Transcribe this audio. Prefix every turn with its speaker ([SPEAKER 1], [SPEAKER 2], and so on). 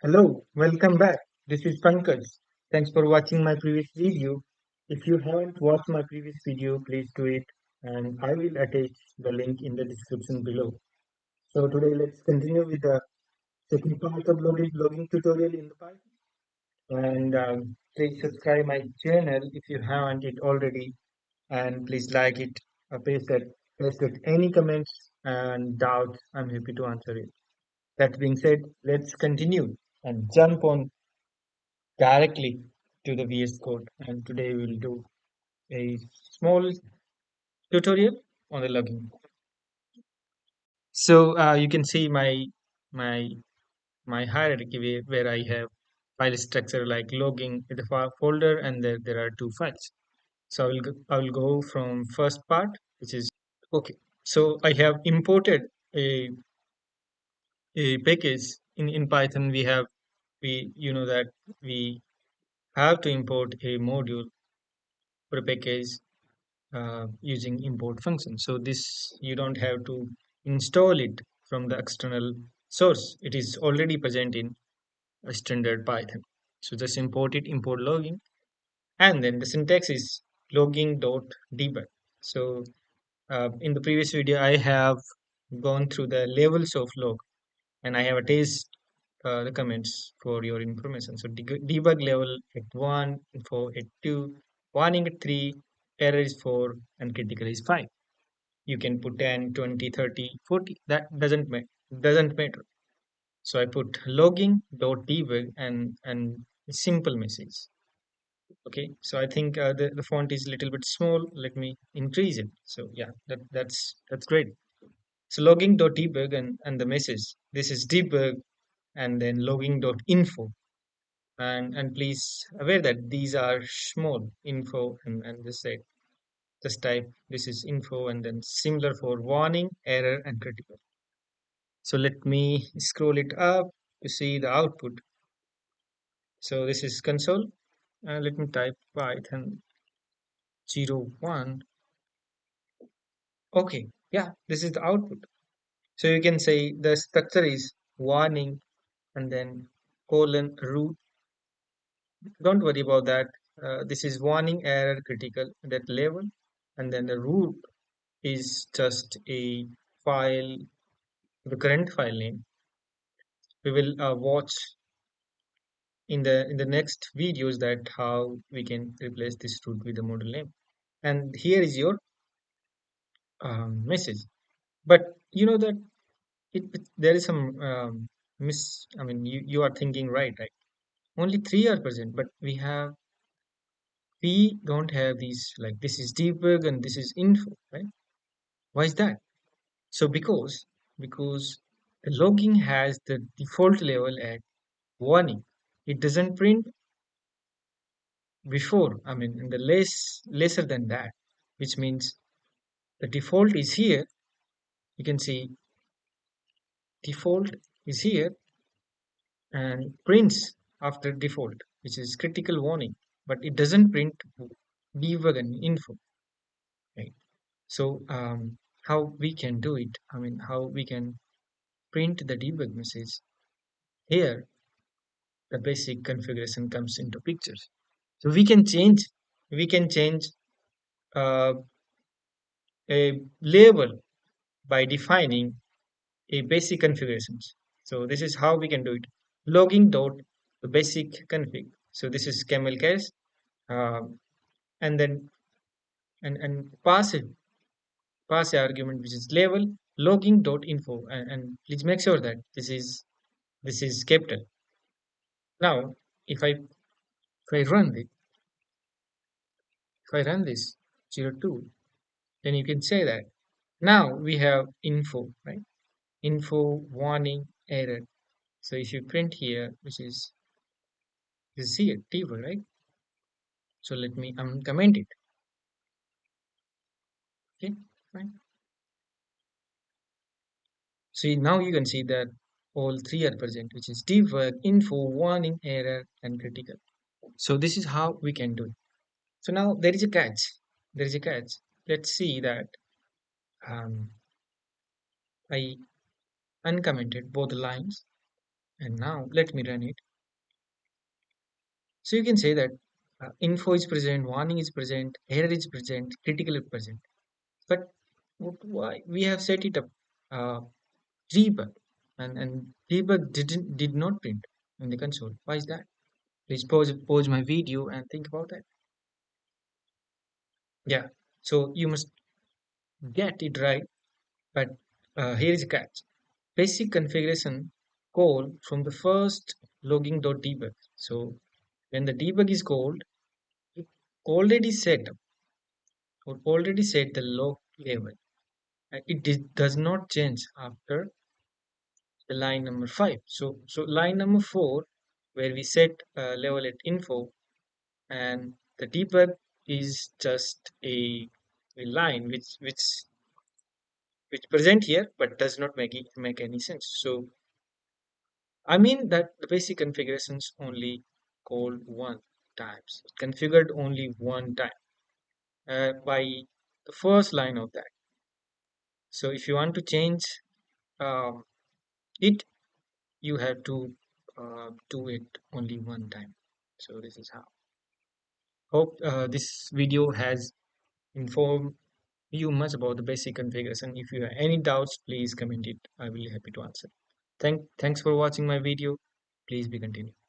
[SPEAKER 1] Hello, welcome back. This is Pankaj. Thanks for watching my previous video. If you haven't watched my previous video, please do it and I will attach the link in the description below. So today let's continue with the second part of logging tutorial in the Python. And please subscribe my channel if you haven't it already, and please like it, paste it any comments and doubts. I'm happy to answer it. That being said, let's continue and jump on directly to the VS Code. And today we'll do a small tutorial on the logging. So you can see my my hierarchy where I have file structure like logging in the folder, and there are two files. So I will go from first part, which is okay. So I have imported a a package in Python. We that we have to import a module for a package using import function. So this you don't have to install it from the external source. It is already present in a standard Python. So just import it, import logging, and then the syntax is logging.debug. So in the previous video, I have gone through the levels of log, and I have attached the comments for your information. So debug level at 1, info at 2, warning at 3, error is 4, and critical is 5. You can put 10, 20, 30, 40. That doesn't matter. So I put logging.debug and a simple message. Okay, so I think the font is a little bit small. Let me increase it. So yeah, that's great. So logging.debug and the message. This is debug and then logging.info. And please aware that these are small info and this say just type this is info and then similar for warning, error, and critical. So let me scroll it up to see the output. So this is console. Let me type Python 01. Okay, yeah, this is the output. So you can say the structure is warning and then colon root. Don't worry about that. This is warning, error, critical, that level. And then the root is just a file, the current file name. We will watch in the next videos that how we can replace this root with the model name. And here is your message. But you know that there is some I mean, you are thinking right. Only three are present, but we don't have these, like this is debug and this is info, right? Why is that? So because the logging has the default level at warning. It doesn't print before, I mean, in the lesser than that, which means the default is here. You can see default is here and prints after default, which is critical warning, but it doesn't print debug and info, right? So how we can do it? I mean, how we can print the debug message? Here, the basic configuration comes into pictures. So we can change uh, a label by defining a basic configurations. So this is how we can do it. Logging dot the basic config. So this is camel case, uh, and then and pass a argument which is label logging dot info, and please make sure that this is capital. Now, if I run this 02, then you can say that now we have info, right? Info, warning, error. So if you print here, which is this here table, right? So let me uncomment it. Okay, fine. So now you can see that all three are present, which is debug, info, warning, error, and critical. So this is how we can do it. So now there is a catch. There is a catch. Let's see that I uncommented both lines, And now let me run it. So you can say that info is present, warning is present, error is present, critical is present. But why we have set it up uh, debug, and debug did not print in the console. Why is that? Please pause my video and think about that. Yeah. So you must get it right, but here is a catch. Basic configuration call from the first logging.debug. So when the debug is called, it already set up or already set the log level. Does not change after the line number 5. So line number 4, where we set level at info, and the debug is just a line which present here but does not make any sense. So I mean that the basic configurations only called one times, configured only one time by the first line of that. So if you want to change um, it, you have to do it only one time. So this is how. Hope this video has informed you much about the basic configuration. If you have any doubts, please comment it. I will be happy to answer. Thanks for watching my video. Please be continued.